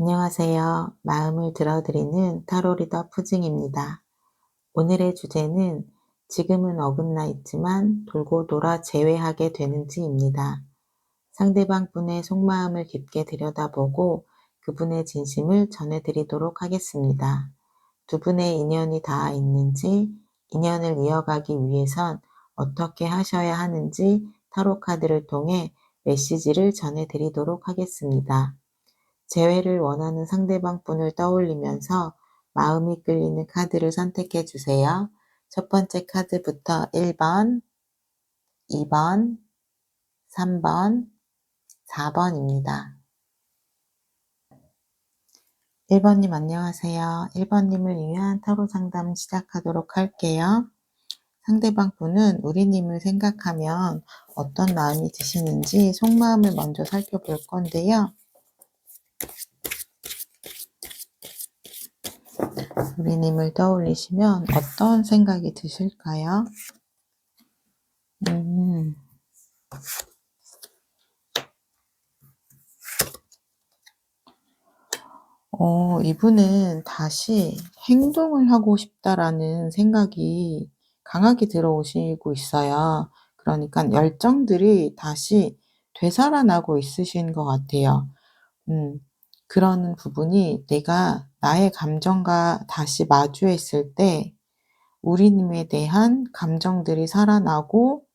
안녕하세요. 마음을 들어드리는 타로 리더 푸징입니다. 오늘의 주제는 지금은 어긋나 있지만 돌고 돌아 재회하게 되는지입니다. 상대방 분의 속마음을 깊게 들여다보고 그분의 진심을 전해드리도록 하겠습니다. 두 분의 인연이 닿아 있는지, 인연을 이어가기 위해선 어떻게 하셔야 하는지 타로 카드를 통해 메시지를 전해드리도록 하겠습니다. 재회를 원하는 상대방 분을 떠올리면서 마음이 끌리는 카드를 선택해 주세요. 첫 번째 카드부터 1번, 2번, 3번, 4번입니다. 1번님 안녕하세요. 1번님을 위한 타로 상담 시작하도록 할게요. 상대방 분은 우리님을 생각하면 어떤 마음이 드시는지 속마음을 먼저 살펴볼 건데요. 우리님을 떠올리시면 어떤 생각이 드실까요? 이분은 다시 행동을 하고 싶다라는 생각이 강하게 들어오시고 있어요. 그러니까 열정들이 다시 되살아나고 있으신 것 같아요. 그런 부분이 내가 나의 감정과 다시 마주했을 때 우리님에 대한 감정들이 살아나고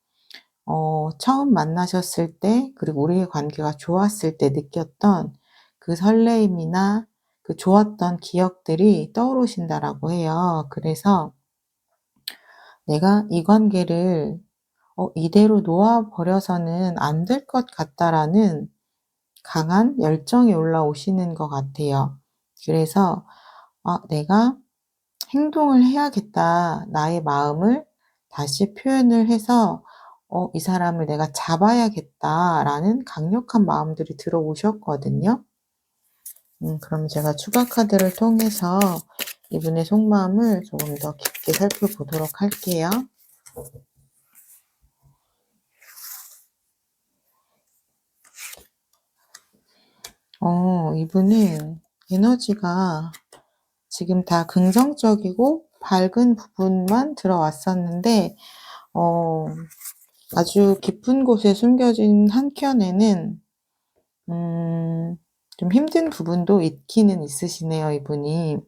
처음 만나셨을 때 그리고 우리의 관계가 좋았을 때 느꼈던 그 설레임이나 그 좋았던 기억들이 떠오르신다라고 해요. 그래서 내가 이 관계를 이대로 놓아 버려서는 안 될 것 같다라는 강한 열정이 올라오시는 것 같아요. 그래서 '내가 행동을 해야겠다. 나의 마음을 다시 표현을 해서 이 사람을 내가 잡아야겠다.'라는 강력한 마음들이 들어오셨거든요. 그럼 제가 추가 카드를 통해서 이분의 속마음을 조금 더 깊게 살펴보도록 할게요. 이분은 에너지가 지금 다 긍정적이고 밝은 부분만 들어왔었는데 어 아주 깊은 곳에 숨겨진 한켠에는 좀 힘든 부분도 있기는 있으시네요, 이분이.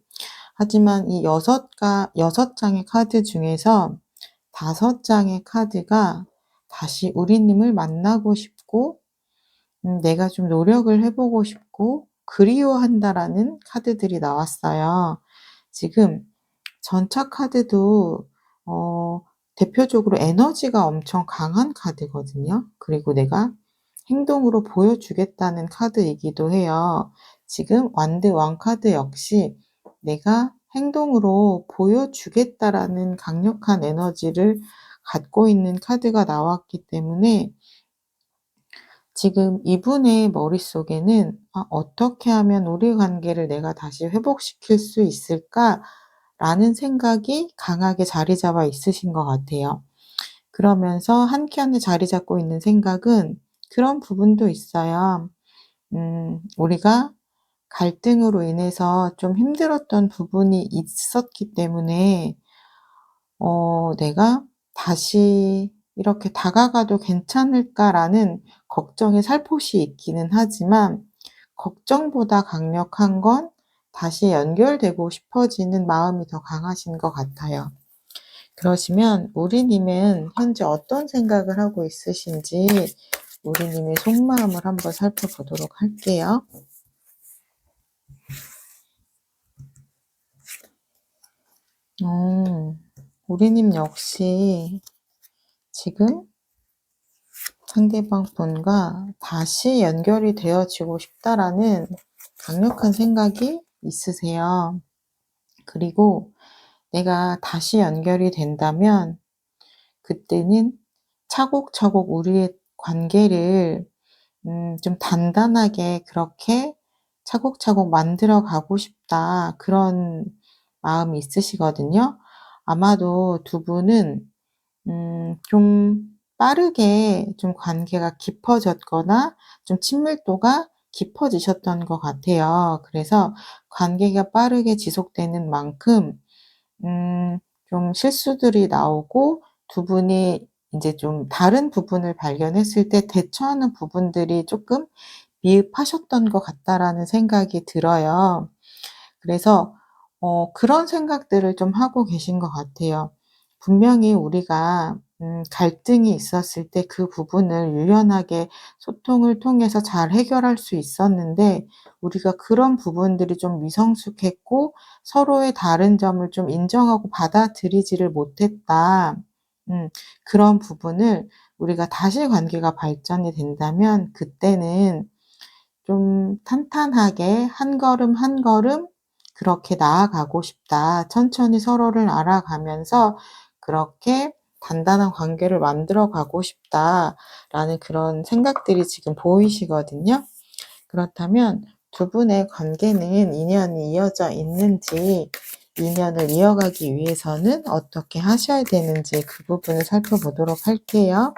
하지만 이 6장의 카드 중에서 5장의 카드가 다시 우리님을 만나고 싶고 내가 좀 노력을 해 보고 싶고 그리워한다라는 카드들이 나왔어요. 지금 전차 카드도 대표적으로 에너지가 엄청 강한 카드거든요. 그리고 내가 행동으로 보여주겠다는 카드이기도 해요. 지금 완드 왕 카드 역시 내가 행동으로 보여주겠다라는 강력한 에너지를 갖고 있는 카드가 나왔기 때문에 지금 이분의 머릿속에는 '어떻게 하면 우리 관계를 내가 다시 회복시킬 수 있을까?'라는 생각이 강하게 자리 잡아 있으신 것 같아요. 그러면서 한켠에 자리 잡고 있는 생각은 그런 부분도 있어요. 우리가 갈등으로 인해서 좀 힘들었던 부분이 있었기 때문에 '내가 다시 이렇게 다가가도 괜찮을까?'라는 걱정이 살포시 있기는 하지만 걱정보다 강력한 건 다시 연결되고 싶어지는 마음이 더 강하신 것 같아요. 그러시면 우리님은 현재 어떤 생각을 하고 있으신지 우리님의 속마음을 한번 살펴보도록 할게요. 우리님 역시 지금 상대방 분과 다시 연결이 되어지고 싶다라는 강력한 생각이 있으세요. 그리고 내가 다시 연결이 된다면 그때는 차곡차곡 우리의 관계를 좀 단단하게 그렇게 차곡차곡 만들어 가고 싶다. 그런 마음이 있으시거든요. 아마도 두 분은 좀 빠르게 좀 관계가 깊어졌거나 좀 친밀도가 깊어지셨던 것 같아요. 그래서 관계가 빠르게 지속되는 만큼 좀 실수들이 나오고 두 분이 인제 좀 다른 부분을 발견했을 때 대처하는 부분들이 쪼끔 미흡하셨던 것 같다라는 생각이 들어요. 그래서 그런 생각들을 좀 하고 계신 것 같아요. 분명히 우리가 갈등이 있었을 때 그 부분을 유연하게 소통을 통해서 잘 해결할 수 있었는데 우리가 그런 부분들이 좀 미성숙했고 서로의 다른 점을 좀 인정하고 받아들이지를 못했다. 음 그런 부분을 우리가 다시 관계가 발전이 된다면 그때는 좀 탄탄하게 한 걸음 한 걸음 그렇게 나아가고 싶다. 천천히 서로를 알아가면서 그렇게 단단한 관계를 만들어 가고 싶다라는 그런 생각들이 지금 보이시거든요. 그렇다면 두 분의 관계는 인연이 이어져 있는지, 인연을 이어가기 위해서는 어떻게 하셔야 되는지 그 부분을 살펴보도록 할게요.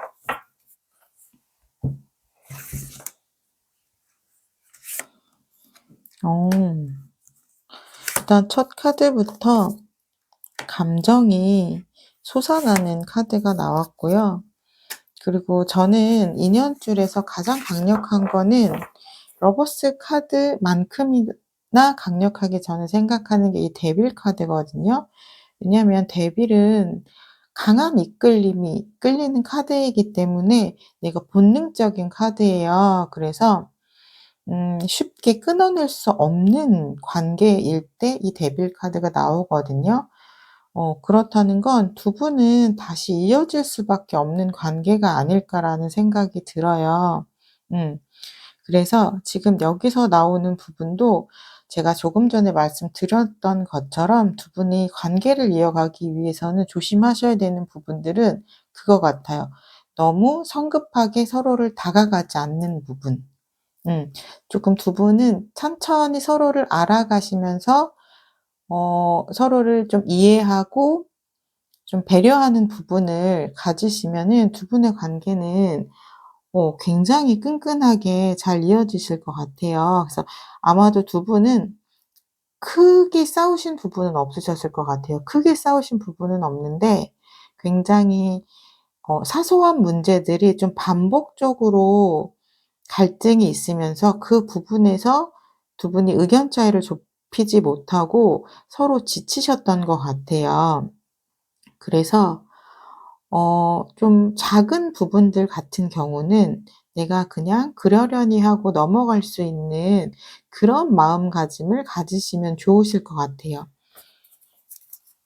어. 일단 첫 카드부터 감정이 솟아나는 카드가 나왔고요. 그리고 저는 인연줄에서 가장 강력한 거는 러버스 카드만큼이나 강력하게 저는 생각하는 게 이 데빌 카드거든요. 왜냐하면 데빌은 강한 이끌림이 이끌리는 카드이기 때문에 얘가 본능적인 카드예요. 그래서 쉽게 끊어낼 수 없는 관계일 때 이 데빌 카드가 나오거든요. 그렇다는 건 '두 분은 다시 이어질 수밖에 없는 관계가 아닐까.'라는 생각이 들어요. 음. 그래서 지금 여기서 나오는 부분도 제가 조금 전에 말씀드렸던 것처럼 두 분이 관계를 이어가기 위해서는 조심하셔야 되는 부분들은 그거 같아요. 너무 성급하게 서로를 다가가지 않는 부분. 조금 두 분은 천천히 서로를 알아가시면서 서로를 좀 이해하고 좀 배려하는 부분을 가지시면은 두 분의 관계는 굉장히 끈끈하게 잘 이어지실 것 같아요. 그래서 아마도 두 분은 크게 싸우신 부분은 없으셨을 것 같아요. 크게 싸우신 부분은 없는데 굉장히 사소한 문제들이 좀 반복적으로 갈등이 있으면서 그 부분에서 두 분이 의견 차이를 좁히지 못하고 서로 지치셨던 것 같아요. 그래서 좀 작은 부분들 같은 경우는 내가 그냥 그러려니 하고 넘어갈 수 있는 그런 마음가짐을 가지시면 좋으실 것 같아요.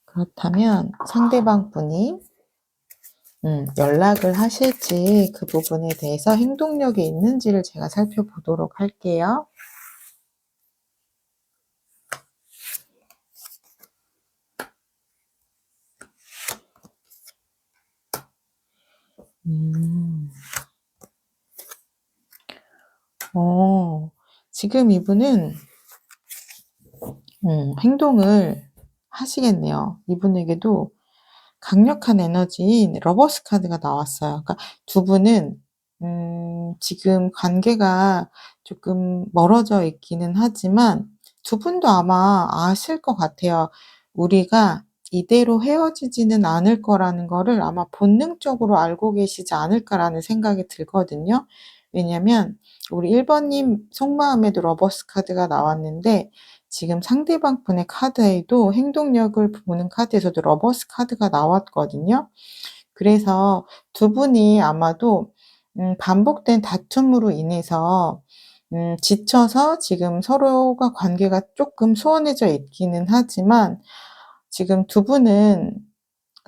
그렇다면 상대방 분이 연락을 하실지 그 부분에 대해서 행동력이 있는지를 제가 살펴보도록 할게요. 음. 어. 지금 이분은 행동을 하시겠네요. 이분에게도 강력한 에너지인 러버스 카드가 나왔어요. 그러니까 두 분은 지금 관계가 조금 멀어져 있기는 하지만 두 분도 아마 아실 것 같아요. 우리가 이대로 헤어지지는 않을 거라는 거를 아마 본능적으로 알고 계시지 않을까라는 생각이 들거든요. 왜냐면 우리 1 번님 속마음에도 러버스 카드가 나왔는데 지금 상대방 분의 카드에도 행동력을 보는 카드에서도 러버스 카드가 나왔거든요. 그래서 두 분이 아마도 반복된 다툼으로 인해서 지쳐서 지금 서로가 관계가 쪼끔 소원해져 있기는 하지만 지금 두 분은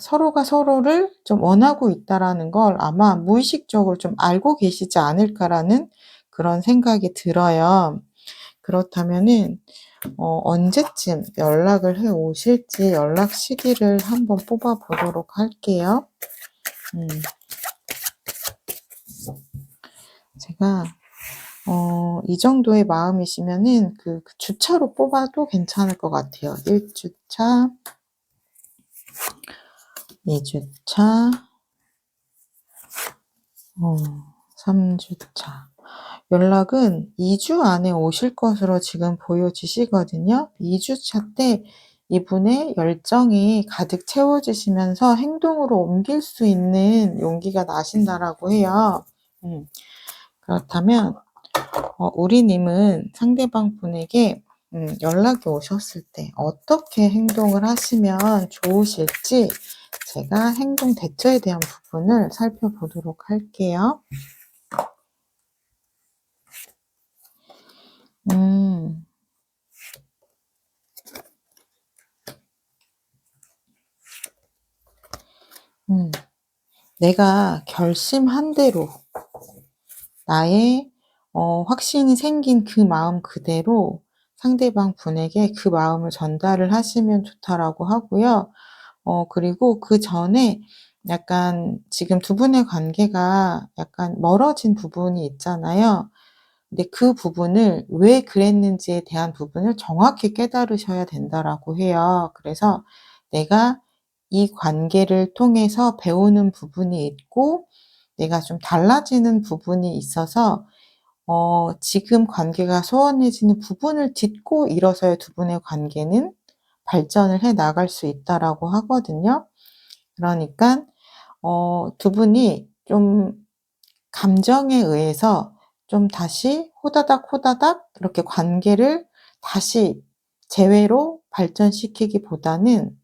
서로가 서로를 좀 원하고 있다라는 걸 아마 무의식적으로 좀 알고 계시지 않을까라는 그런 생각이 들어요. 그렇다면은 언제쯤 연락을 해 오실지 연락 시기를 한번 뽑아 보도록 할게요. 음. 제가 이 정도의 마음이시면은 그 주차로 뽑아도 괜찮을 것 같아요. 1 주차, 2 주차, 3 주차. 연락은 2주 안에 오실 것으로 지금 보여지시거든요. 2 주차 때 이분의 열정이 가득 채워지시면서 행동으로 옮길 수 있는 용기가 나신다라고 해요. 음. 그렇다면 우리 님은 상대방 분에게 연락이 오셨을 때 어떻게 행동을 하시면 좋으실지 제가 행동 대처에 대한 부분을 살펴보도록 할게요. 음. 음. 내가 결심한 대로 나의 확신이 생긴 그 마음 그대로 상대방 분에게 그 마음을 전달을 하시면 좋다라고 하고요. 그리고 그전에 약간 지금 두 분의 관계가 약간 멀어진 부분이 있잖아요. 근데 그 부분을 왜 그랬는지에 대한 부분을 정확히 깨달으셔야 된다라고 해요. 그래서 내가 이 관계를 통해서 배우는 부분이 있고 내가 좀 달라지는 부분이 있어서 지금 관계가 소원해지는 부분을 딛고 일어서야 두 분의 관계는 발전을 해 나갈 수 있다라고 하거든요. 그러니깐 두 분이 좀 감정에 의해서 좀 다시 호다닥 호다닥 이렇게 관계를 다시 재회로 발전시키기보다는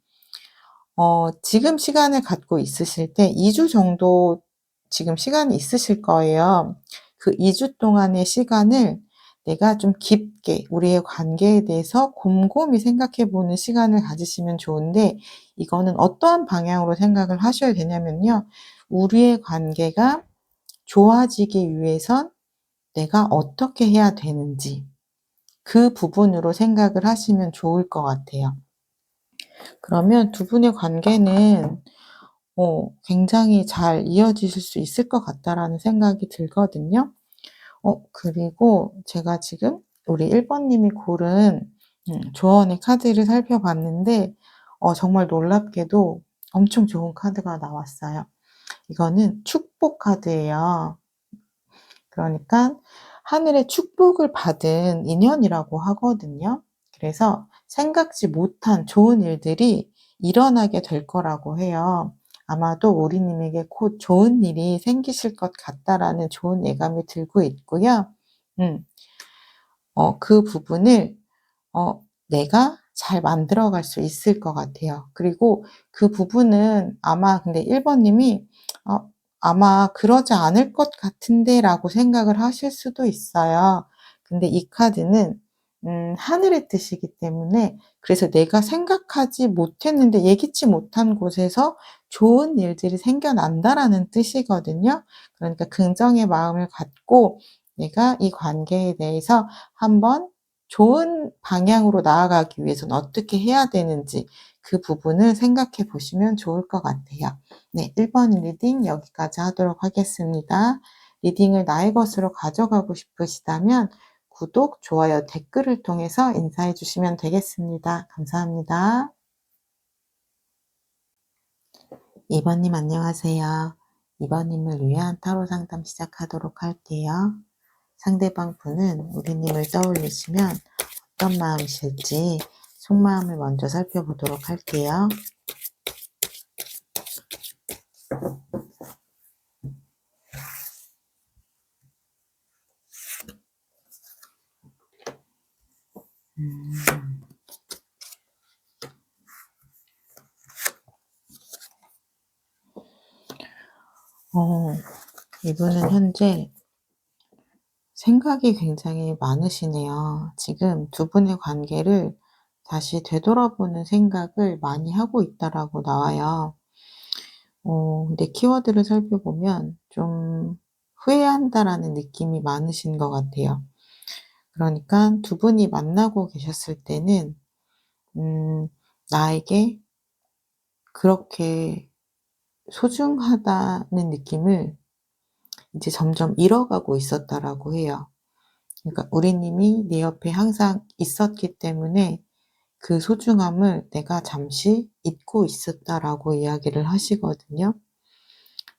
지금 시간을 갖고 있으실 때 2주 정도 지금 시간이 있으실 거예요. 그 2주 동안의 시간을 내가 좀 깊게 우리의 관계에 대해서 곰곰이 생각해 보는 시간을 가지시면 좋은데 이거는 어떠한 방향으로 생각을 하셔야 되냐면요. 우리의 관계가 좋아지기 위해선 내가 어떻게 해야 되는지 그 부분으로 생각을 하시면 좋을 것 같아요. 그러면 두 분의 관계는 굉장히 잘 이어지실 수 있을 것 같다라는 생각이 들거든요. 그리고 제가 지금 우리 1 번님이 고른 조언의 카드를 살펴봤는데 정말 놀랍게도 엄청 좋은 카드가 나왔어요. 이거는 축복 카드예요. 그러니까 하늘의 축복을 받은 인연이라고 하거든요. 그래서 생각지 못한 좋은 일들이 일어나게 될 거라고 해요. 아마도 우리님에게 곧 좋은 일이 생기실 것 같다라는 좋은 예감이 들고 있고요. 음. 그 부분을 내가 잘 만들어 갈 수 있을 것 같아요. 그리고 그 부분은 아마 근데 1 번님이 '아마 그러지 않을 것 같은데.'라고 생각을 하실 수도 있어요. 근데 이 카드는 하늘의 뜻이기 때문에 그래서 내가 생각하지 못했는데 예기치 못한 곳에서 좋은 일들이 생겨난다라는 뜻이거든요. 그러니까 긍정의 마음을 갖고 내가 이 관계에 대해서 한번 좋은 방향으로 나아가기 위해서는 어떻게 해야 되는지 그 부분을 생각해 보시면 좋을 것 같아요. 네, 1번 리딩 여기까지 하도록 하겠습니다. 리딩을 나의 것으로 가져가고 싶으시다면 구독, 좋아요, 댓글을 통해서 인사해 주시면 되겠습니다. 감사합니다. 2 번님 안녕하세요. 2 번님을 위한 타로 상담 시작하도록 할게요. 상대방 분은 우리님을 떠올리시면 어떤 마음이실지 속마음을 먼저 살펴보도록 할게요. 음. 어 이분은 현재 생각이 굉장히 많으시네요. 지금 두 분의 관계를 다시 되돌아보는 생각을 많이 하고 있다라고 나와요. 근데 키워드를 살펴보면 좀 후회한다라는 느낌이 많으신 것 같아요. 그러니까 두 분이 만나고 계셨을 때는 음 나에게 그렇게 소중하다는 느낌을 이제 점점 잃어가고 있었다라고 해요. 그러니까 우리 님이 내 옆에 항상 있었기 때문에 그 소중함을 내가 잠시 잊고 있었다라고 이야기를 하시거든요.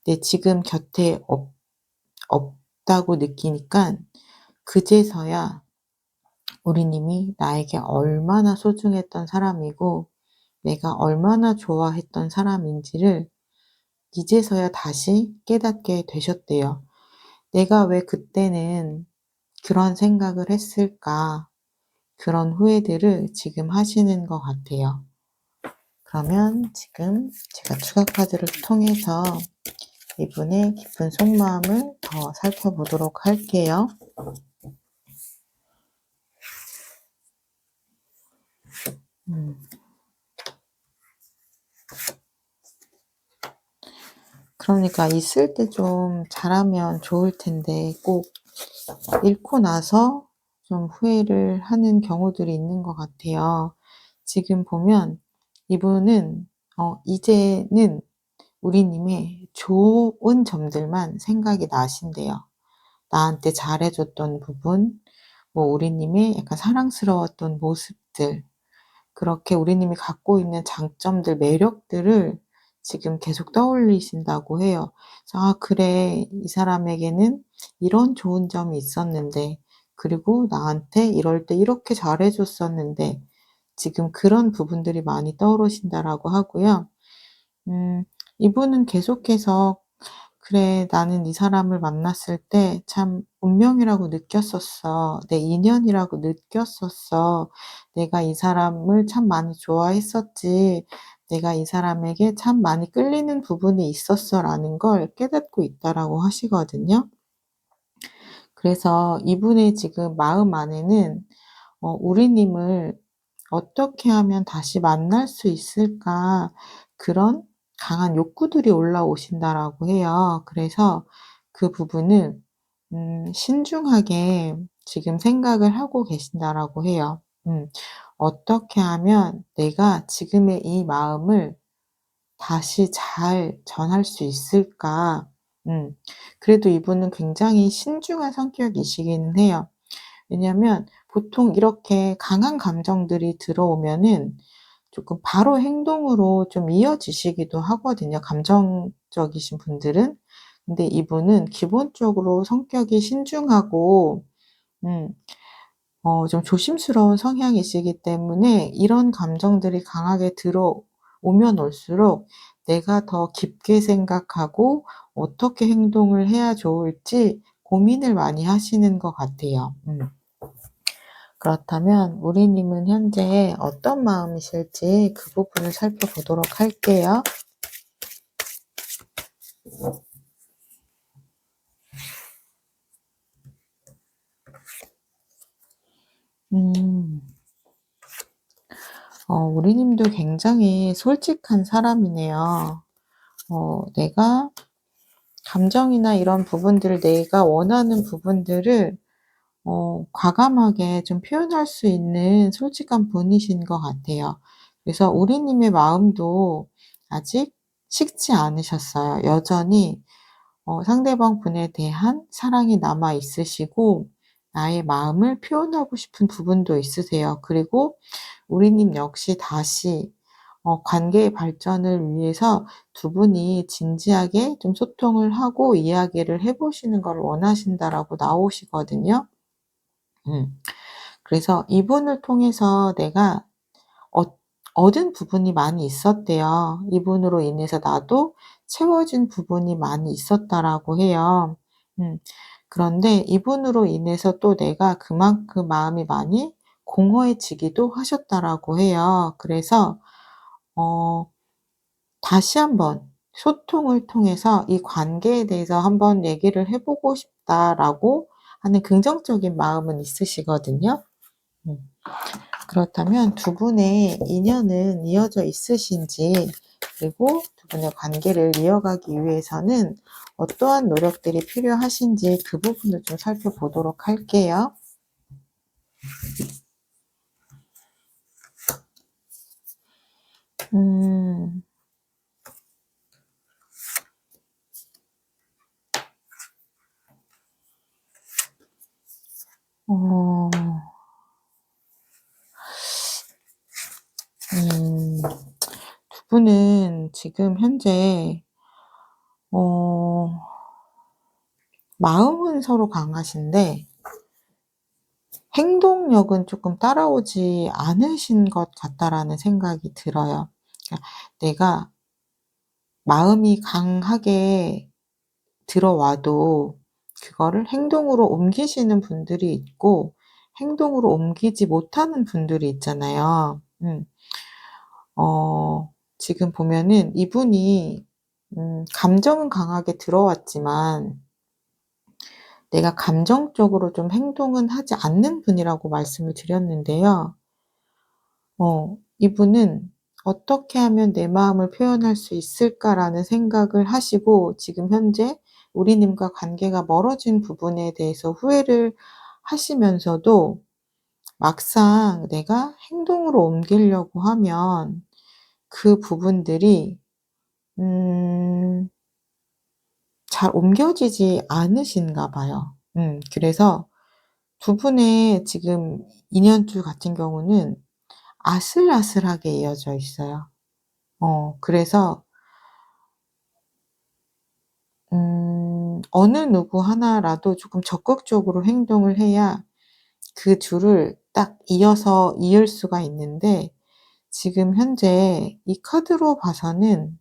근데 지금 곁에 있다고 느끼니까 그제서야 우리님이 나에게 얼마나 소중했던 사람이고 내가 얼마나 좋아했던 사람인지를 이제서야 다시 깨닫게 되셨대요. '내가 왜 그때는 그런 생각을 했을까?' 그런 후회들을 지금 하시는 것 같아요. 그러면 지금 제가 추가 카드를 통해서 이분의 깊은 속마음을 더 살펴보도록 할게요. 음. 그러니까 있을 때 좀 잘하면 좋을 텐데 꼭 잃고 나서 좀 후회를 하는 경우들이 있는 것 같아요. 지금 보면 이분은 이제는 우리님의 좋은 점들만 생각이 나신대요. 나한테 잘해줬던 부분, 뭐 우리님의 약간 사랑스러웠던 모습들, 그렇게 우리님이 갖고 있는 장점들, 매력들을 지금 계속 떠올리신다고 해요. 그래서 '아 그래. 이 사람에게는 이런 좋은 점이 있었는데 그리고 나한테 이럴 때 이렇게 잘해 줬었는데.' 지금 그런 부분들이 많이 떠오르신다라고 하고요. 음 이분은 계속해서 '그래 나는 이 사람을 만났을 때 참 운명이라고 느꼈었어. 내 인연이라고 느꼈었어. 내가 이 사람을 참 많이 좋아했었지. 내가 이 사람에게 참 많이 끌리는 부분이 있었어.'라는 걸 깨닫고 있다라고 하시거든요. 그래서 이분의 지금 마음 안에는 우리님을 '어떻게 하면 다시 만날 수 있을까?' 그런 강한 욕구들이 올라오신다라고 해요. 그래서 그 부분을 신중하게 지금 생각을 하고 계신다라고 해요. '어떻게 하면 내가 지금의 이 마음을 다시 잘 전할 수 있을까?' 음 그래도 이분은 굉장히 신중한 성격이시기는 해요. 왜냐하면 보통 이렇게 강한 감정들이 들어오면은 조금 바로 행동으로 좀 이어지시기도 하거든요, 감정적이신 분들은. 근데 이분은 기본적으로 성격이 신중하고 음 좀 조심스러운 성향이시기 때문에 이런 감정들이 강하게 들어오면 올수록 내가 더 깊게 생각하고 어떻게 행동을 해야 좋을지 고민을 많이 하시는 것 같아요. 그렇다면 우리님은 현재 어떤 마음이실지 그 부분을 살펴보도록 할게요. 음. 우리님도 굉장히 솔직한 사람이네요. 내가 감정이나 이런 부분들을 내가 원하는 부분들을 과감하게 좀 표현할 수 있는 솔직한 분이신 것 같아요. 그래서 우리님의 마음도 아직 식지 않으셨어요. 여전히 상대방 분에 대한 사랑이 남아 있으시고 나의 마음을 표현하고 싶은 부분도 있으세요. 그리고 우리님 역시 다시 관계의 발전을 위해서 두 분이 진지하게 좀 소통을 하고 이야기를 해 보시는 걸 원하신다라고 나오시거든요. 음. 그래서 이분을 통해서 내가 얻 얻은 부분이 많이 있었대요. "이분으로 인해서 나도 채워진 부분이 많이 있었다."라고 해요. 음. 그런데 이분으로 인해서 또 내가 그만큼 마음이 많이 공허해지기도 하셨다라고 해요. 그래서 어 다시 한번 소통을 통해서 "이 관계에 대해서 한번 얘기를 해 보고 싶다."라고 하는 긍정적인 마음은 있으시거든요. 음. 그렇다면 두 분의 인연은 이어져 있으신지 그리고 두 분의 관계를 이어가기 위해서는 어떠한 노력들이 필요하신지 그 부분을 좀 살펴보도록 할게요. 음. 어. 두 분은 지금 현재 어 마음은 서로 강하신데 행동력은 조금 따라오지 않으신 것 같다라는 생각이 들어요. 그러니까 내가 마음이 강하게 들어와도 그거를 행동으로 옮기시는 분들이 있고 행동으로 옮기지 못하는 분들이 있잖아요. 지금 보면은 이분이 감정은 강하게 들어왔지만 내가 감정적으로 좀 행동은 하지 않는 분이라고 말씀을 드렸는데요. 이분은 '어떻게 하면 내 마음을 표현할 수 있을까?'라는 생각을 하시고 지금 현재 우리님과 관계가 멀어진 부분에 대해서 후회를 하시면서도 막상 내가 행동으로 옮기려고 하면 그 부분들이 음 잘 옮겨지지 않으신가 봐요. 그래서 두 분의 지금 인연줄 같은 경우는 아슬아슬하게 이어져 있어요. 그래서 어느 누구 하나라도 조금 적극적으로 행동을 해야 그 줄을 딱 이어서 이을 수가 있는데 지금 현재 이 카드로 봐서는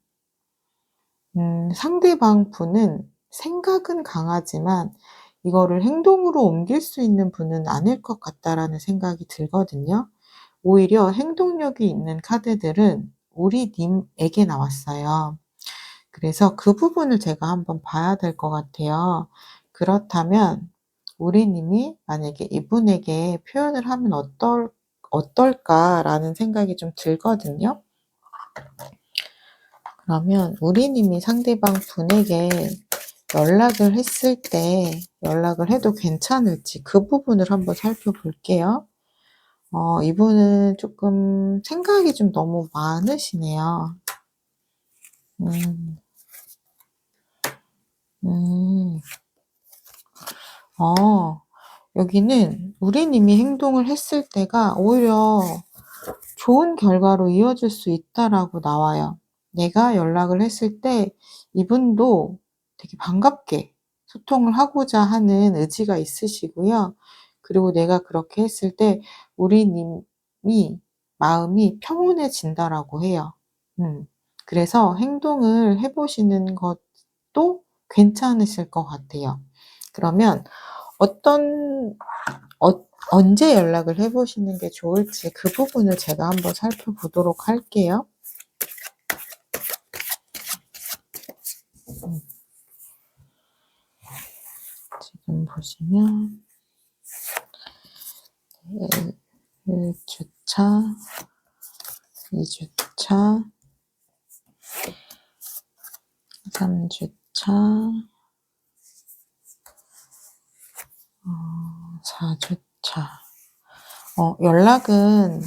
상대방 분은 생각은 강하지만 이거를 행동으로 옮길 수 있는 분은 아닐 것 같다라는 생각이 들거든요. 오히려 행동력이 있는 카드들은 우리 님에게 나왔어요. 그래서 그 부분을 제가 한번 봐야 될 것 같아요. 그렇다면 우리 님이 만약에 이분에게 표현을 하면 어떨까라는 생각이 좀 들거든요. 그러면 우리 님이 상대방 분에게 연락을 해도 괜찮을지 그 부분을 한번 살펴볼게요. 이분은 조금 생각이 좀 너무 많으시네요. 음. 음. 여기는 우리 님이 행동을 했을 때가 오히려 좋은 결과로 이어질 수 있다라고 나와요. 내가 연락을 했을 때 이분도 되게 반갑게 소통을 하고자 하는 의지가 있으시고요. 그리고 내가 그렇게 했을 때 우리 님이 마음이 평온해진다라고 해요. 그래서 행동을 해 보시는 것도 괜찮으실 것 같아요. 그러면 어떤 언제 연락을 해 보시는 게 좋을지 그 부분을 제가 한번 살펴보도록 할게요. 지금 보시면 1 주차, 2 주차, 3 주차, 4 주차. 연락은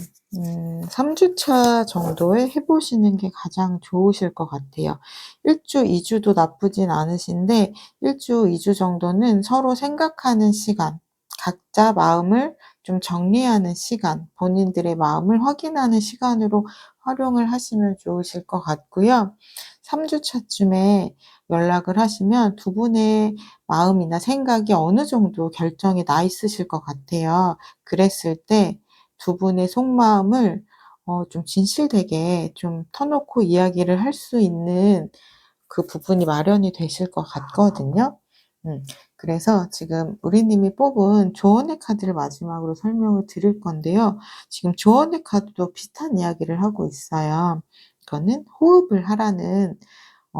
3 주차 정도에 해 보시는 게 가장 좋으실 것 같아요. 1 주, 2 주도 나쁘진 않으신데 1 주, 2 주 정도는 서로 생각하는 시간, 각자 마음을 좀 정리하는 시간, 본인들의 마음을 확인하는 시간으로 활용을 하시면 좋으실 것 같고요. 3 주차쯤에 연락을 하시면 두 분의 마음이나 생각이 어느 정도 결정이 나 있으실 것 같아요. 그랬을 때 두 분의 속마음을 좀 진실되게 좀 터놓고 이야기를 할 수 있는 그 부분이 마련이 되실 것 같거든요. 그래서 지금 우리 님이 뽑은 조언의 카드를 마지막으로 설명을 드릴 건데요. 지금 조언의 카드도 비슷한 이야기를 하고 있어요. 이거는 호흡을 하라는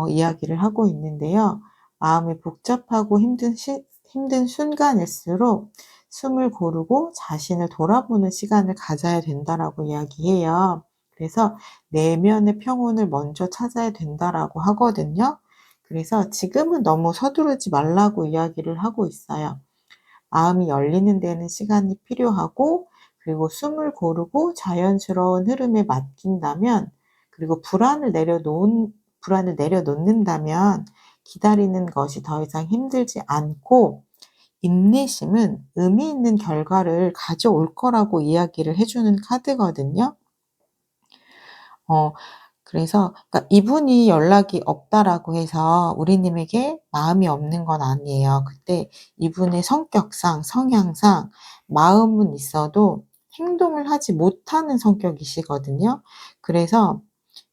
이야기를 하고 있는데요. 마음이 복잡하고 힘든 순간일수록 숨을 고르고 자신을 돌아보는 시간을 가져야 된다라고 이야기해요. 그래서 내면의 평온을 먼저 찾아야 된다라고 하거든요. 그래서 지금은 너무 서두르지 말라고 이야기를 하고 있어요. 마음이 열리는 데는 시간이 필요하고 그리고 숨을 고르고 자연스러운 흐름에 맡긴다면 그리고 불안을 내려놓는다면 기다리는 것이 더 이상 힘들지 않고 인내심은 의미 있는 결과를 가져올 거라고 이야기를 해 주는 카드거든요. 어 그래서 그러니까 이분이 연락이 없다라고 해서 우리님에게 마음이 없는 건 아니에요. 그때 이분의 성격상, 성향상 마음은 있어도 행동을 하지 못하는 성격이시거든요. 그래서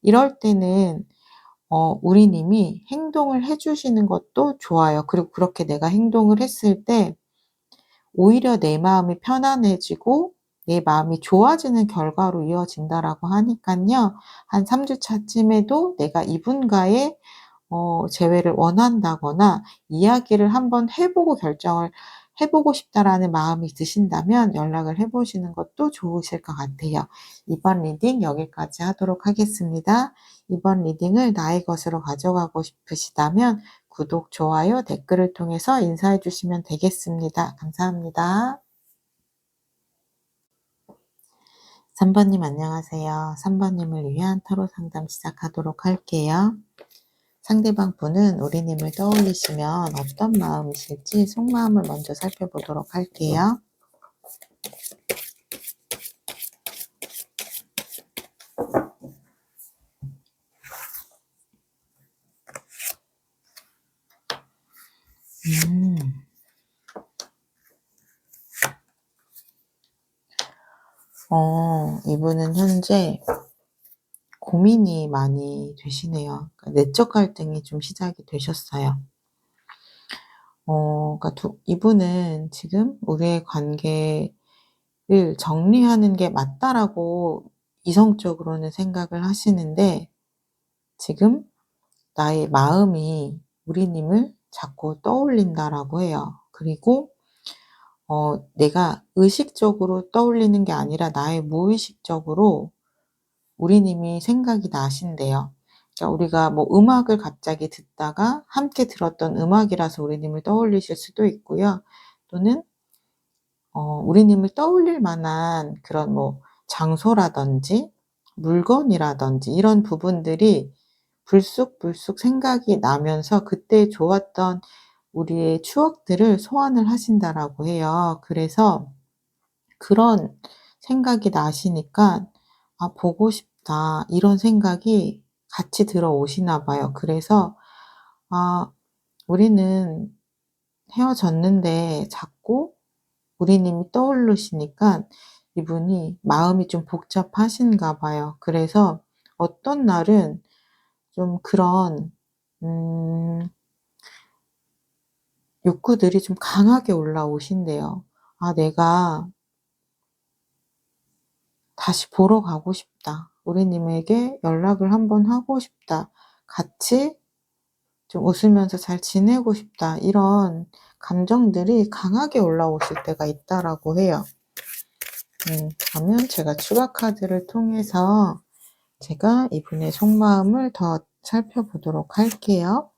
이럴 때는 우리님이 행동을 해 주시는 것도 좋아요. 그리고 그렇게 내가 행동을 했을 때 오히려 내 마음이 편안해지고 내 마음이 좋아지는 결과로 이어진다라고 하니깐요. 한 3 주차쯤에도 내가 이분과의 재회를 원한다거나 이야기를 한번 해 보고 결정을 해 보고 싶다라는 마음이 드신다면 연락을 해 보시는 것도 좋으실 것 같아요. 이번 리딩 여기까지 하도록 하겠습니다. 이번 리딩을 나의 것으로 가져가고 싶으시다면 구독, 좋아요, 댓글을 통해서 인사해 주시면 되겠습니다. 감사합니다. 3번님 안녕하세요. 3번님을 위한 타로 상담 시작하도록 할게요. 상대방 분은 우리님을 떠올리시면 어떤 마음이실지 속마음을 먼저 살펴보도록 할게요. 이분은 현재 고민이 많이 되시네요. 그러니까 내적 갈등이 좀 시작이 되셨어요. 그러니까 이분은 지금 우리의 관계를 정리하는 게 맞다라고 이성적으로는 생각을 하시는데 지금 나의 마음이 우리님을 자꾸 떠올린다라고 해요. 그리고 내가 의식적으로 떠올리는 게 아니라 나의 무의식적으로 우리님이 생각이 나신대요. 그러니까 우리가 뭐 음악을 갑자기 듣다가 함께 들었던 음악이라서 우리님을 떠올리실 수도 있고요. 또는 우리님을 떠올릴 만한 그런 뭐 장소라든지 물건이라든지 이런 부분들이 불쑥불쑥 생각이 나면서 그때 좋았던 우리의 추억들을 소환을 하신다라고 해요. 그래서 그런 생각이 나시니까 '아 보고 싶다.' 이런 생각이 같이 들어오시나 봐요. 그래서 '아 우리는 헤어졌는데 자꾸 우리님이 떠오르시니까 이분이 마음이 좀 복잡하신가 봐요. 그래서 어떤 날은 좀 그런 욕구들이 좀 강하게 올라오신대요. '아 내가 다시 보러 가고 싶다. 우리님에게 연락을 한번 하고 싶다. 같이 좀 웃으면서 잘 지내고 싶다.' 이런 감정들이 강하게 올라오실 때가 있다라고 해요. 그러면 제가 추가 카드를 통해서 제가 이분의 속마음을 더 살펴보도록 할게요.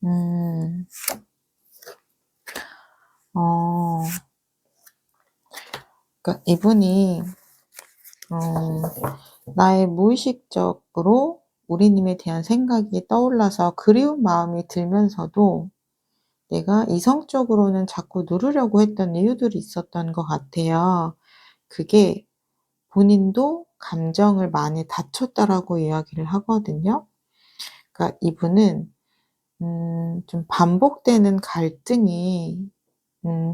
음. 어. 그러니까 이분이 나의 무의식적으로 우리님에 대한 생각이 떠올라서 그리운 마음이 들면서도 내가 이성적으로는 자꾸 누르려고 했던 이유들이 있었던 것 같아요. 그게 본인도 감정을 많이 다쳤다라고 이야기를 하거든요. 그러니까 이분은 좀 반복되는 갈등이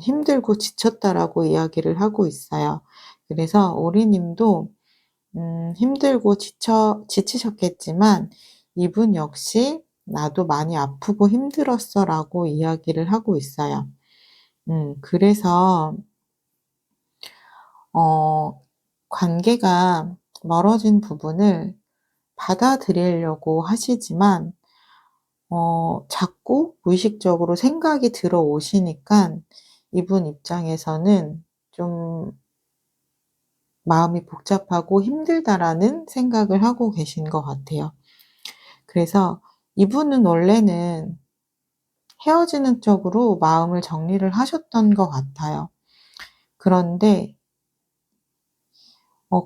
힘들고 지쳤다라고 이야기를 하고 있어요. 그래서 우리님도 힘들고 지치셨겠지만 이분 역시 "나도 많이 아프고 힘들었어."라고 이야기를 하고 있어요. 그래서 관계가 멀어진 부분을 받아들이려고 하시지만 자꾸 무의식적으로 생각이 들어오시니깐 이분 입장에서는 좀 '마음이 복잡하고 힘들다.'라는 생각을 하고 계신 것 같아요. 그래서 이분은 원래는 헤어지는 쪽으로 마음을 정리를 하셨던 것 같아요. 그런데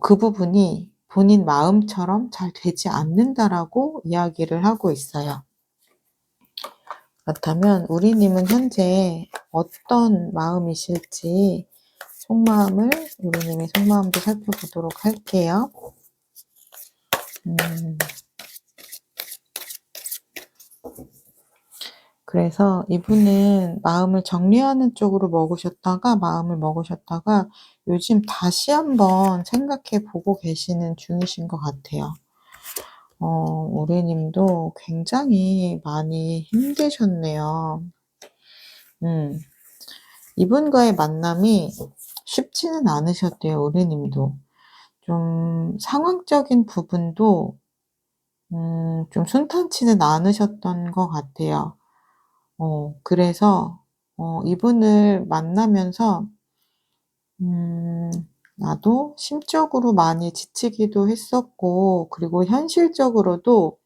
그 부분이 본인 마음처럼 잘 되지 않는다라고 이야기를 하고 있어요. 그렇다면 우리님은 현재 어떤 마음이실지 우리님의 속마음도 살펴보도록 할게요. 그래서 이분은 마음을 정리하는 쪽으로 마음을 먹으셨다가 요즘 다시 한번 생각해 보고 계시는 중이신 것 같아요. 올해님도 굉장히 많이 힘드셨네요. 이분과의 만남이 쉽지는 않으셨대요, 올해님도. 좀 상황적인 부분도 좀 순탄치는 않으셨던 것 같아요. 그래서 이분을 만나면서 나도 심적으로 많이 지치기도 했었고, 그리고 현실적으로도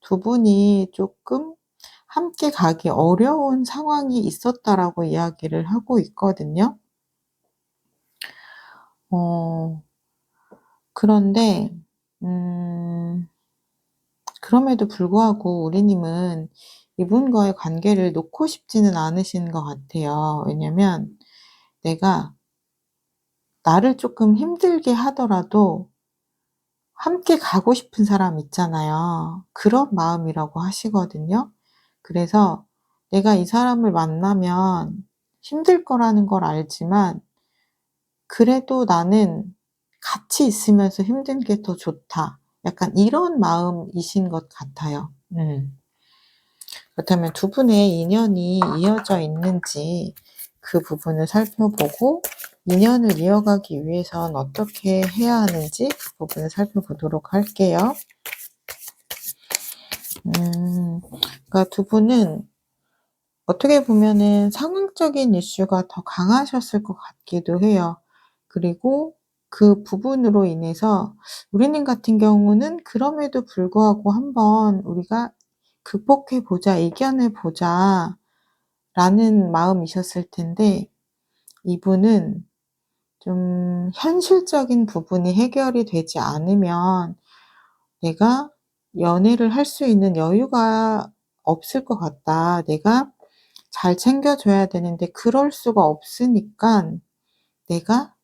두 분이 조금 함께 가기 어려운 상황이 있었다라고 이야기를 하고 있거든요. 그런데 그럼에도 불구하고 우리님은 이분과의 관계를 놓고 싶지는 않으신 것 같아요. 왜냐면 내가 나를 조금 힘들게 하더라도 함께 가고 싶은 사람 있잖아요. 그런 마음이라고 하시거든요. 그래서 내가 이 사람을 만나면 힘들 거라는 걸 알지만 그래도 나는 같이 있으면서 힘든 게 더 좋다. 약간 이런 마음이신 것 같아요. 그렇다면 두 분의 인연이 이어져 있는지 그 부분을 살펴보고 인연을 이어가기 위해선 어떻게 해야 하는지 그 부분을 살펴보도록 할게요. 그러니까 두 분은 어떻게 보면은 상황적인 이슈가 더 강하셨을 것 같기도 해요. 그리고 그 부분으로 인해서 우리님 같은 경우는 그럼에도 불구하고 한번 우리가 극복해 보자, 이겨내 보자 라는 마음이셨을 텐데 이분은 좀 현실적인 부분이 해결이 되지 않으면 내가 연애를 할 수 있는 여유가 없을 것 같다. 내가 잘 챙겨줘야 되는데 그럴 수가 없으니까 내가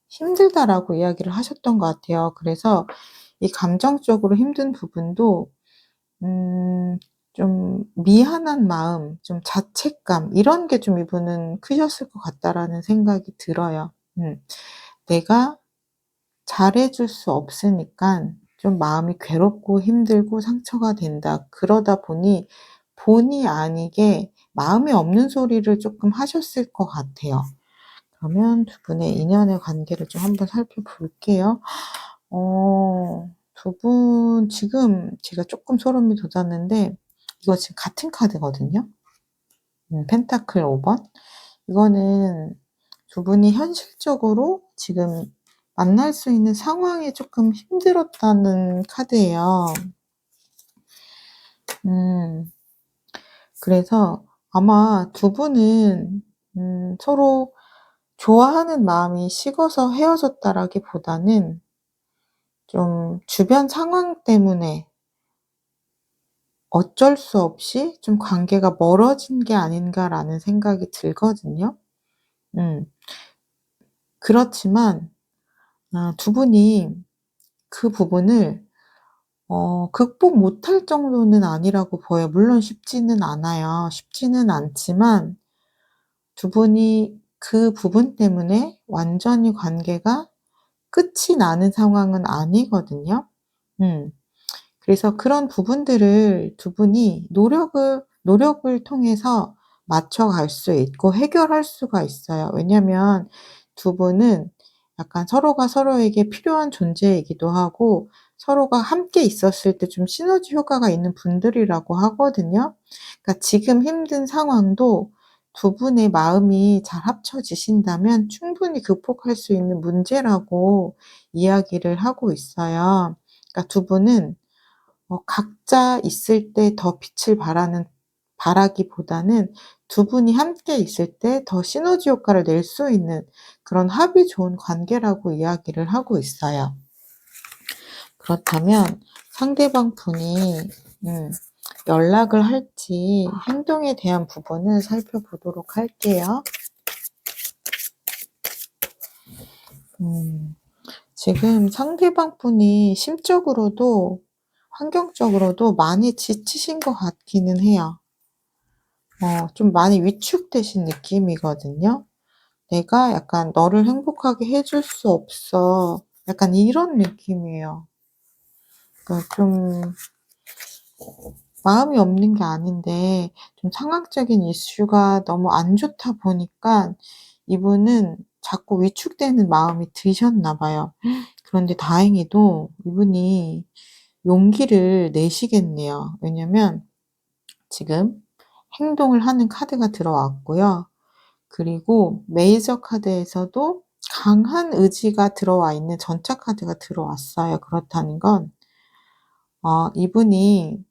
힘들다라고 이야기를 하셨던 것 같아요. 그래서 이 감정적으로 힘든 부분도 좀 미안한 마음, 좀 자책감 이런 게 좀 이분은 크셨을 것 같다라는 생각이 들어요. 내가 잘해 줄 수 없으니까 좀 마음이 괴롭고 힘들고 상처가 된다. 그러다 보니 본의 아니게 마음이 없는 소리를 조금 하셨을 것 같아요. 그러면 두 분의 인연의 관계를 좀 한번 살펴볼게요. 두 분 지금 제가 조금 소름이 돋았는데 이거 지금 같은 카드거든요. 펜타클 5번. 이거는 두 분이 현실적으로 지금 만날 수 있는 상황이 조금 힘들었다는 카드예요. 그래서 아마 두 분은 서로 좋아하는 마음이 식어서 헤어졌다라기보다는 좀 주변 상황 때문에 어쩔 수 없이 좀 관계가 멀어진 게 아닌가라는 생각이 들거든요. 음. 그렇지만 두 분이 그 부분을 극복 못할 정도는 아니라고 보여요. 물론 쉽지는 않아요. 쉽지는 않지만 두 분이 그 부분 때문에 완전히 관계가 끝이 나는 상황은 아니거든요. 음. 그래서 그런 부분들을 두 분이 노력을 통해서 맞춰갈 수 있고 해결할 수가 있어요. 왜냐면 두 분은 약간 서로가 서로에게 필요한 존재이기도 하고 서로가 함께 있었을 때 좀 시너지 효과가 있는 분들이라고 하거든요. 그러니까 지금 힘든 상황도 두 분의 마음이 잘 합쳐지신다면 충분히 극복할 수 있는 문제라고 이야기를 하고 있어요. 그러니까 두 분은 각자 있을 때 더 빛을 바라기보다는 두 분이 함께 있을 때 더 시너지 효과를 낼 수 있는 그런 합이 좋은 관계라고 이야기를 하고 있어요. 그렇다면 상대방 분이 연락을 할지 행동에 대한 부분을 살펴보도록 할게요. 지금 상대방 분이 심적으로도 환경적으로도 많이 지치신 것 같기는 해요. 좀 많이 위축되신 느낌이거든요. '내가 약간 너를 행복하게 해줄 수 없어.' 약간 이런 느낌이에요. 그러니까 좀 마음이 없는 게 아닌데 좀 상황적인 이슈가 너무 안 좋다 보니까 이분은 자꾸 위축되는 마음이 드셨나 봐요. 그런데 다행히도 이분이 용기를 내시겠네요. 왜냐면 지금 행동을 하는 카드가 들어왔고요. 그리고 메이저 카드에서도 강한 의지가 들어와 있는 전차 카드가 들어왔어요. 그렇다는 건 이분이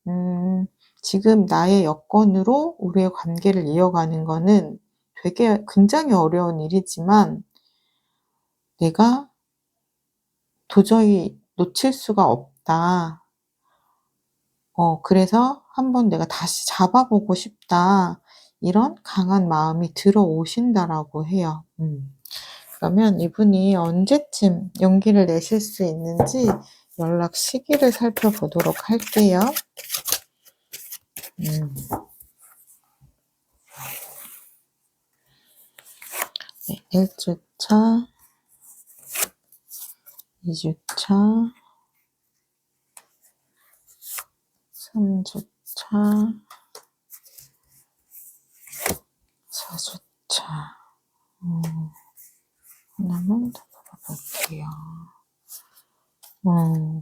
음 지금 나의 여건으로 우리의 관계를 이어가는 거는 되게 굉장히 어려운 일이지만 내가 도저히 놓칠 수가 없다. 그래서 '한번 내가 다시 잡아 보고 싶다.' 이런 강한 마음이 들어오신다라고 해요. 그러면 이분이 언제쯤 용기를 내실 수 있는지 연락 시기를 살펴보도록 할게요. 음. 네. 1 주차, 2 주차, 3 주차, 4 주차. 하나만 더 물어볼게요.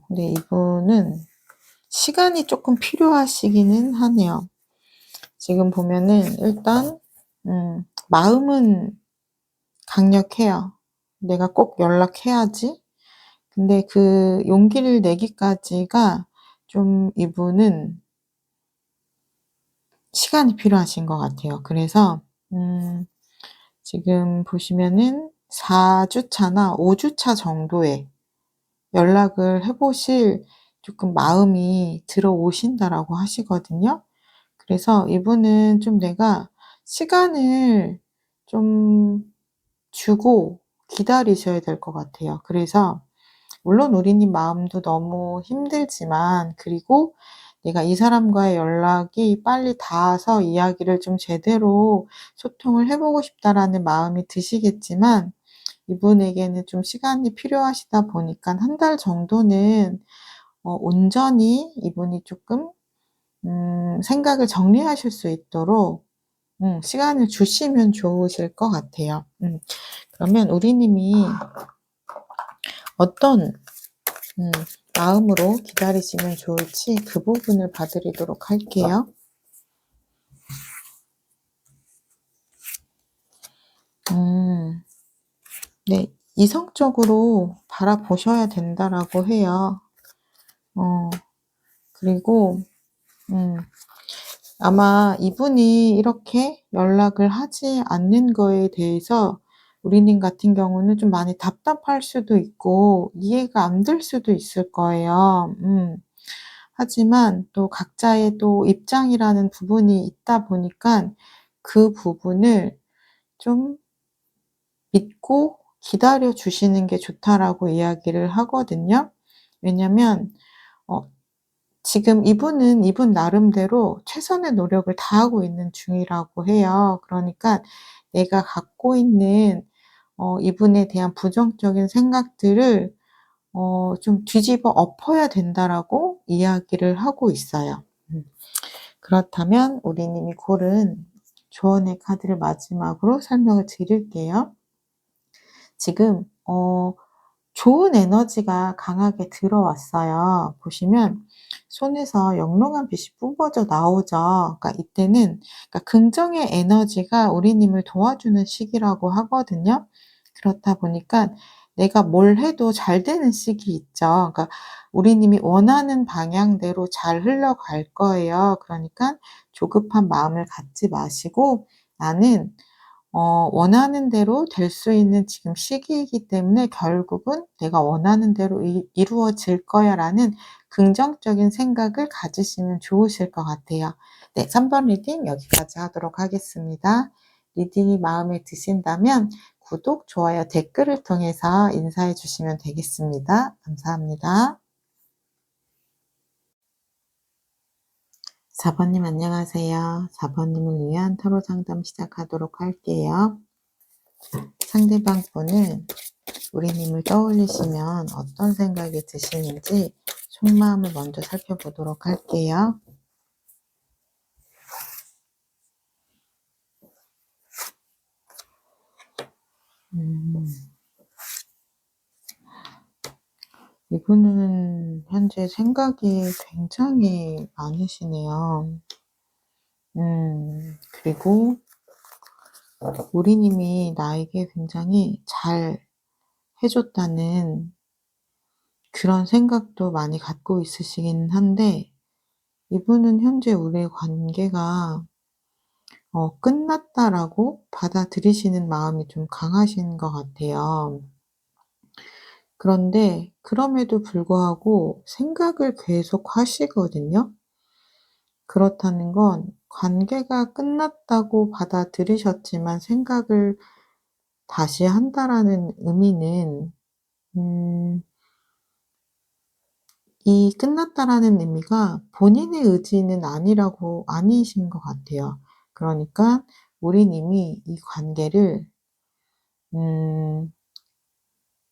근데 이분은 시간이 쪼끔 필요하시기는 하네요. 지금 보면은 일단 마음은 강력해요. '내가 꼭 연락해야지.' 근데 그 용기를 내기까지가 좀 이분은 시간이 필요하신 것 같아요. 그래서 음 지금 보시면은 4 주차나 5 주차 정도에 연락을 해 보실 쪼끔 마음이 들어오신다라고 하시거든요. 그래서 이분은 좀 내가 시간을 좀 주고 기다리셔야 될 것 같아요. 그래서 물론 우리님 마음도 너무 힘들지만 그리고 '내가 이 사람과의 연락이 빨리 닿아서 이야기를 좀 제대로 소통을 해 보고 싶다.'라는 마음이 드시겠지만 이분에게는 좀 시간이 필요하시다 보니깐 한 달 정도는 온전히 이분이 쪼끔 생각을 정리하실 수 있도록 시간을 주시면 좋으실 것 같아요. 그러면 우리님이 어떤 음 마음으로 기다리시면 좋을지 그 부분을 봐 드리도록 할게요. 음 네. "이성적으로 바라보셔야 된다."라고 해요. 어 그리고 음 아마 이분이 이렇게 연락을 하지 않는 거에 대해서 우리님 같은 경우는 좀 많이 답답할 수도 있고 이해가 안 될 수도 있을 거예요. 하지만 또 각자의 또 입장이라는 부분이 있다 보니깐 그 부분을 좀 믿고 기다려 주시는 게 좋다라고 이야기를 하거든요. 왜냐면 어 지금 이분은 이분 나름대로 최선의 노력을 다하고 있는 중이라고 해요. 그러니까 내가 갖고 있는 이분에 대한 부정적인 생각들을 좀 뒤집어 엎어야 된다라고 이야기를 하고 있어요. 음. 그렇다면 우리님이 고른 조언의 카드를 마지막으로 설명을 드릴게요. 지금 좋은 에너지가 강하게 들어왔어요. 보시면 손에서 영롱한 빛이 뿜어져 나오죠. 그러니까 이때는 그러니까 긍정의 에너지가 우리님을 도와주는 시기라고 하거든요. 그렇다 보니까 내가 뭘 해도 잘 되는 시기 있죠. 그러니까 우리님이 원하는 방향대로 잘 흘러갈 거예요. 그러니까 조급한 마음을 갖지 마시고 '나는 원하는 대로 될 수 있는 지금 시기이기 때문에 결국은 내가 원하는 대로 이루어질 거야'라는 긍정적인 생각을 가지시면 좋으실 것 같아요. 네. 3번 리딩 여기까지 하도록 하겠습니다. 리딩이 마음에 드신다면 구독, 좋아요, 댓글을 통해서 인사해 주시면 되겠습니다. 감사합니다. 4번님 안녕하세요. 4번님을 위한 타로 상담 시작하도록 할게요. 상대방 분은 우리님을 떠올리시면 어떤 생각이 드시는지 속마음을 먼저 살펴보도록 할게요. 이분은 현재 생각이 굉장히 많으시네요. 그리고 우리님이 나에게 굉장히 잘 해줬다는 그런 생각도 많이 갖고 있으시긴 한데, 이분은 현재 우리의 관계가 끝났다라고 받아들이시는 마음이 좀 강하신 것 같아요. 그런데 그럼에도 불구하고 생각을 계속 하시거든요. 그렇다는 건 관계가 끝났다고 받아들이셨지만 생각을 다시 한다라는 의미는, 음, 이 끝났다라는 의미가 본인의 의지는 아니신 것 같아요. 그러니까 우리님이 이 관계를 음,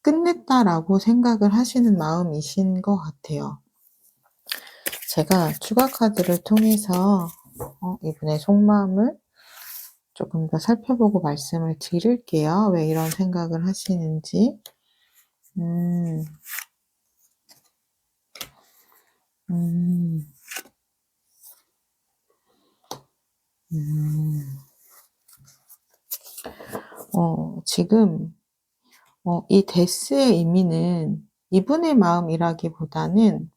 끝냈다라고 생각을 하시는 마음이신 것 같아요. 제가 추가 카드를 통해서 이분의 속마음을 조금 더 살펴보고 말씀을 드릴게요. 왜 이런 생각을 하시는지. 음, 음, 음. 지금 이 데스의 의미는 이분의 마음이라기보다는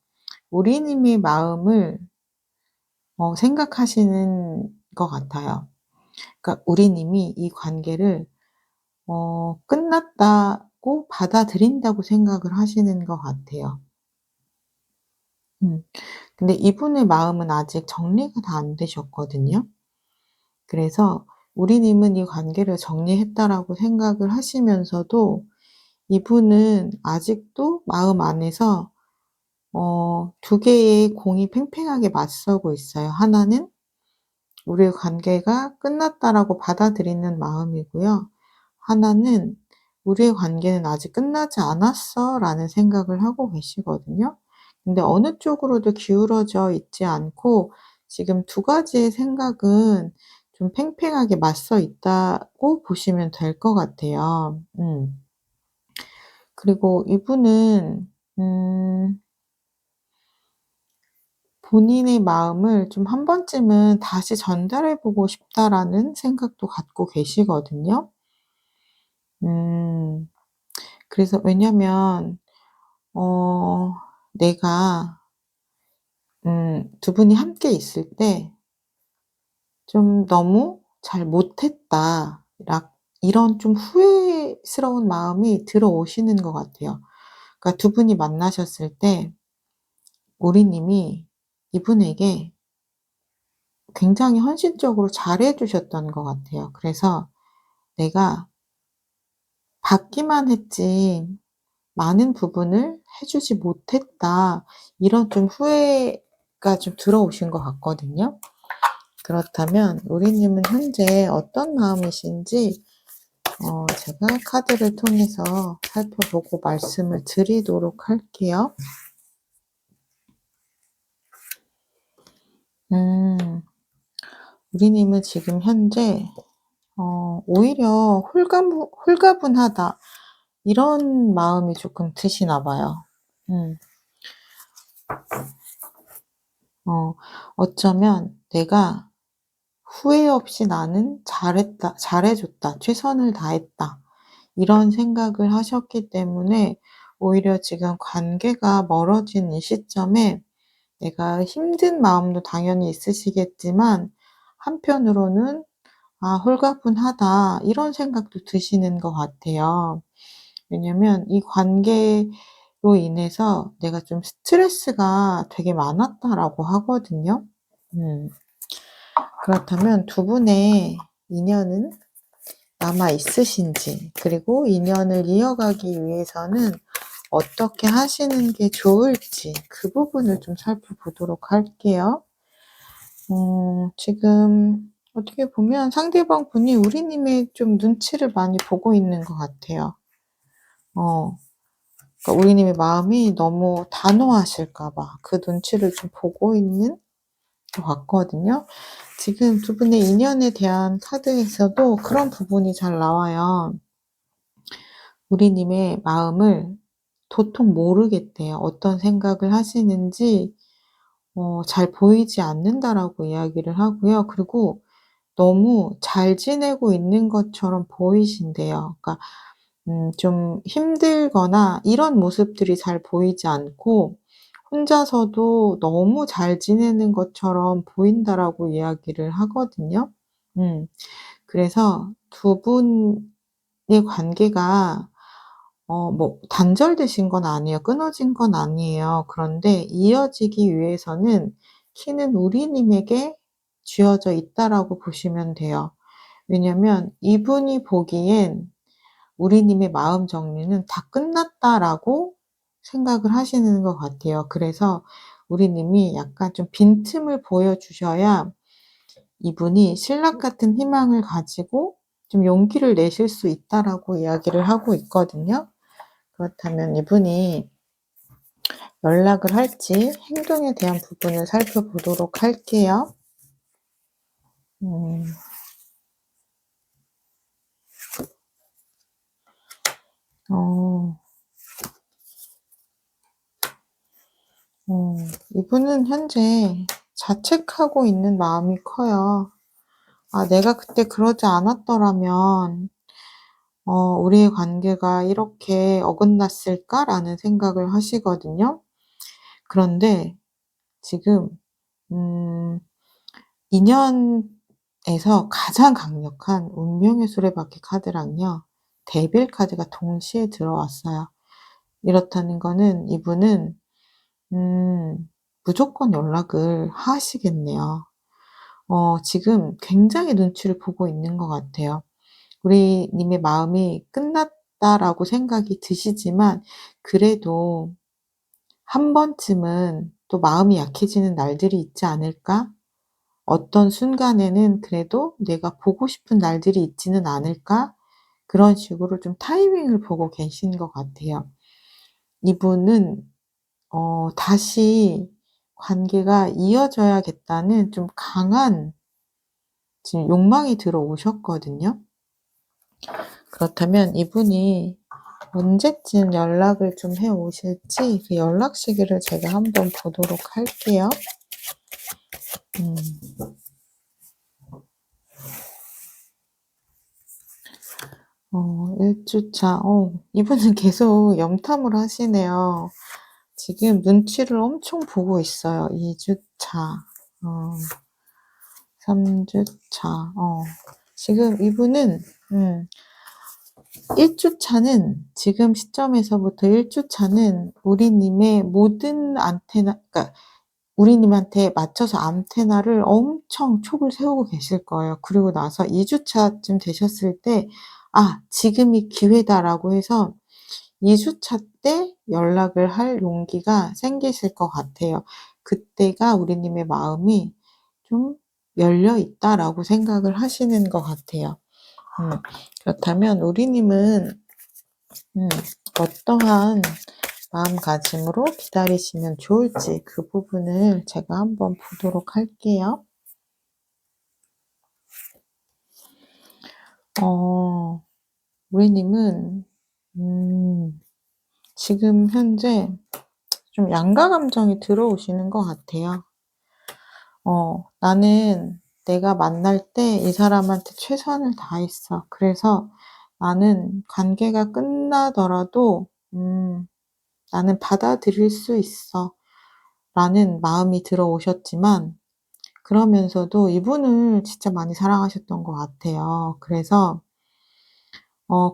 우리님의 마음을 생각하시는 것 같아요. 그러니까 우리님이 이 관계를 끝났다고 받아들인다고 생각을 하시는 것 같아요. 근데 이분의 마음은 아직 정리가 다 안 되셨거든요. 그래서 우리님은 이 관계를 정리했다라고 생각을 하시면서도 이분은 아직도 마음 안에서 두 개의 공이 팽팽하게 맞서고 있어요. 하나는 우리의 관계가 끝났다라고 받아들이는 마음이고요. 하나는 '우리의 관계는 아직 끝나지 않았어.'라는 생각을 하고 계시거든요. 근데 어느 쪽으로도 기울어져 있지 않고 지금 두 가지의 생각은 좀 팽팽하게 맞서 있다고 보시면 될 것 같아요. 그리고 이분은 본인의 마음을 좀 '한 번쯤은 다시 전달해 보고 싶다.'라는 생각도 갖고 계시거든요. 음. 그래서 왜냐면 어 내가 두 분이 함께 있을 때 좀 '너무 잘 못했다.' 이런 좀 후회스러운 마음이 들어오시는 것 같아요. 그러니까 두 분이 만나셨을 때 우리님이 이분에게 굉장히 헌신적으로 잘해 주셨던 것 같아요. 그래서 '내가 받기만 했지 많은 부분을 해 주지 못했다.' 이런 좀 후회가 좀 들어오신 것 같거든요. 그렇다면 우리님은 현재 어떤 마음이신지 제가 카드를 통해서 살펴보고 말씀을 드리도록 할게요. 우리님은 지금 현재 오히려 홀가분하다 이런 마음이 조금 드시나 봐요. 음. 어쩌면 '내가 후회 없이 나는 잘했다. 잘해 줬다. 최선을 다했다.' 이런 생각을 하셨기 때문에 오히려 지금 관계가 멀어진 이 시점에 내가 힘든 마음도 당연히 있으시겠지만 한편으로는 '아 홀가분하다.' 이런 생각도 드시는 것 같아요. 왜냐면 이 관계로 인해서 '내가 좀 스트레스가 되게 많았다.'라고 하거든요. 음. 그렇다면 두 분의 인연은 남아 있으신지, 그리고 인연을 이어가기 위해서는 어떻게 하시는 게 좋을지 그 부분을 좀 살펴보도록 할게요. 지금 어떻게 보면 상대방 분이 우리님의 좀 눈치를 많이 보고 있는 것 같아요. 그러니까 우리님의 마음이 너무 단호하실까 봐 그 눈치를 좀 보고 있는 것 같거든요. 지금 두 분의 인연에 대한 카드에서도 그런 부분이 잘 나와요. 우리님의 마음을 도통 모르겠대요. 어떤 생각을 하시는지 잘 보이지 않는다라고 이야기를 하고요. 그리고 너무 잘 지내고 있는 것처럼 보이신대요. 그러니까 좀 힘들거나 이런 모습들이 잘 보이지 않고 혼자서도 너무 잘 지내는 것처럼 보인다라고 이야기를 하거든요. 음. 그래서 두 분의 관계가 뭐 단절되신 건 아니에요. 끊어진 건 아니에요. 그런데 이어지기 위해서는 키는 우리님에게 쥐어져 있다라고 보시면 돼요. 왜냐면 이분이 보기엔 우리님의 마음 정리는 '다 끝났다.'라고 생각을 하시는 것 같아요. 그래서 우리님이 약간 좀 빈틈을 보여주셔야 이분이 신락 같은 희망을 가지고 좀 용기를 내실 수 있다라고 이야기를 하고 있거든요. 그렇다면 이분이 연락을 할지 행동에 대한 부분을 살펴보도록 할게요. 음. 어. 이분은 현재 자책하고 있는 마음이 커요. '아 내가 그때 그러지 않았더라면 우리의 관계가 이렇게 어긋났을까?'라는 생각을 하시거든요. 그런데 지금 음 인연에서 가장 강력한 운명의 수레바퀴 카드랑요. 데빌 카드가 동시에 들어왔어요. 이렇다는 거는 이분은 무조건 연락을 하시겠네요. 지금 굉장히 눈치를 보고 있는 것 같아요. 우리님의 마음이 끝났다라고 생각이 드시지만 그래도 한 번쯤은 또 마음이 약해지는 날들이 있지 않을까? 어떤 순간에는 그래도 '내가 보고 싶은 날들이 있지는 않을까?' 그런 식으로 좀 타이밍을 보고 계신 것 같아요. 이분은 다시 관계가 이어져야겠다는 좀 강한 지금 욕망이 들어오셨거든요. 그렇다면 이분이 언제쯤 연락을 좀 해 오실지 그 연락 시기를 제가 한번 보도록 할게요. 음. 1 주차. 이분은 계속 염탐을 하시네요. 지금 눈치를 엄청 보고 있어요. 2 주차. 어 3 주차. 지금 이분은 1 주차는 지금 시점에서부터 1 주차는 우리님의 모든 안테나 그러니까 우리님한테 맞춰서 안테나를 엄청 촉을 세우고 계실 거예요. 그리고 나서 2 주차쯤 되셨을 때 '아 지금이 기회다.'라고 해서 2 주차 때 연락을 할 용기가 생기실 것 같아요. 그때가 우리님의 마음이 좀 '열려 있다.'라고 생각을 하시는 것 같아요. 그렇다면 우리님은 어떠한 마음가짐으로 기다리시면 좋을지 그 부분을 제가 한번 보도록 할게요. 어 우리님은 지금 현재 좀 양가 감정이 들어오시는 것 같아요. '나는 내가 만날 때 이 사람한테 최선을 다했어. 그래서 나는 관계가 끝나더라도 나는 받아들일 수 있어.'라는 마음이 들어오셨지만 그러면서도 이분을 진짜 많이 사랑하셨던 것 같아요. 그래서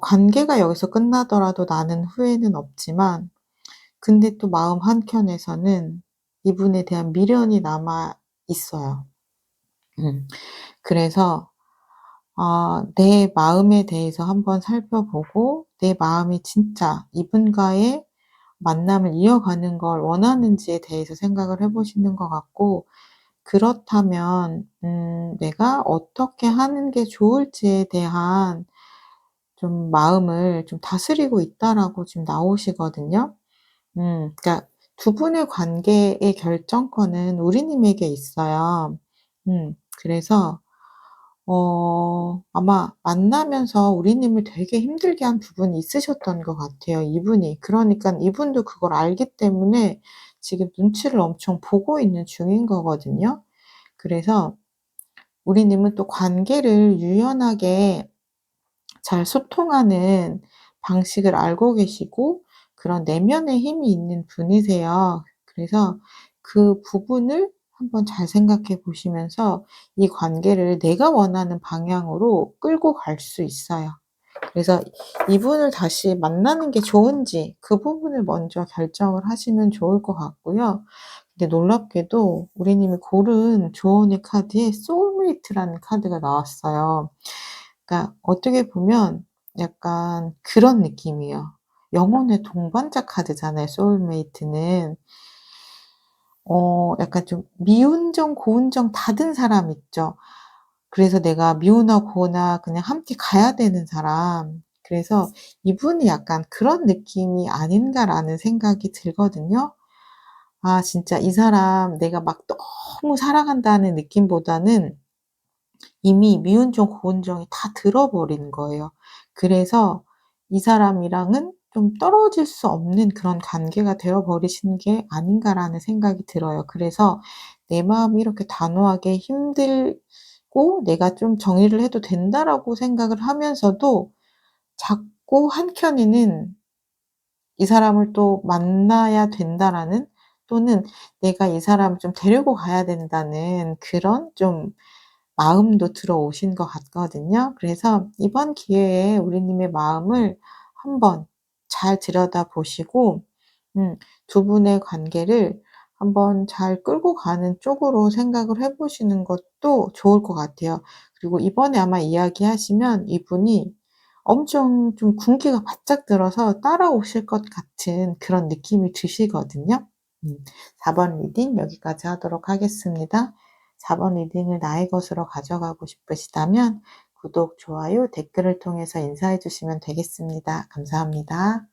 관계가 여기서 끝나더라도 나는 후회는 없지만 근데 또 마음 한켠에서는 이분에 대한 미련이 남아 있어요. 음. 그래서 내 마음에 대해서 한번 살펴보고 내 마음이 진짜 이분과의 만남을 이어가는 걸 원하는지에 대해서 생각을 해 보시는 것 같고 그렇다면 내가 어떻게 하는 게 좋을지에 대한 좀 마음을 좀 다스리고 있다라고 지금 나오시거든요. 그러니까 두 분의 관계의 결정권은 우리님에게 있어요. 그래서 아마 만나면서 우리님을 되게 힘들게 한 부분이 있으셨던 것 같아요, 이분이. 그러니깐 이분도 그걸 알기 때문에 지금 눈치를 엄청 보고 있는 중인 거거든요. 그래서 우리님은 또 관계를 유연하게 잘 소통하는 방식을 알고 계시고 그런 내면의 힘이 있는 분이세요. 그래서 그 부분을 한번 잘 생각해 보시면서 이 관계를 내가 원하는 방향으로 끌고 갈 수 있어요. 그래서 이분을 다시 만나는 게 좋은지 그 부분을 먼저 결정을 하시면 좋을 것 같고요. 근데 놀랍게도 우리님이 고른 조언의 카드에 소울메이트라는 카드가 나왔어요. 그러니까 어떻게 보면 약간 그런 느낌이에요. 영혼의 동반자 카드잖아요, 소울메이트는. 약간 좀 미운정 고운정 다 든 사람 있죠. 그래서 내가 미우나 고우나 그냥 함께 가야 되는 사람. 그래서 이분이 약간 '그런 느낌이 아닌가.'라는 생각이 들거든요. 아 진짜 이 사람 내가 막 너무 사랑한다는 느낌보다는 이미 미운정 고운정이 다 들어버린 거예요. 그래서 이 사람이랑은 좀 떨어질 수 없는 그런 관계가 되어 버리신 게 아닌가라는 생각이 들어요. 그래서 내 마음이 이렇게 단호하게 힘들고 '내가 좀 정리를 해도 된다.'라고 생각을 하면서도 자꾸 한켠에는 '이 사람을 또 만나야 된다.'라는 또는 '내가 이 사람을 좀 데리고 가야 된다.'는 그런 좀 마음도 들어오신 것 같거든요. 그래서 이번 기회에 우리님의 마음을 한번 잘 들여다보시고 두 분의 관계를 한번 잘 끌고 가는 쪽으로 생각을 해 보시는 것도 좋을 것 같아요. 그리고 이번에 아마 이야기하시면 이분이 엄청 좀 군기가 바짝 들어서 따라오실 것 같은 그런 느낌이 드시거든요. 음 4번 리딩 여기까지 하도록 하겠습니다. 4번 리딩을 나의 것으로 가져가고 싶으시다면 구독, 좋아요, 댓글을 통해서 인사해 주시면 되겠습니다. 감사합니다.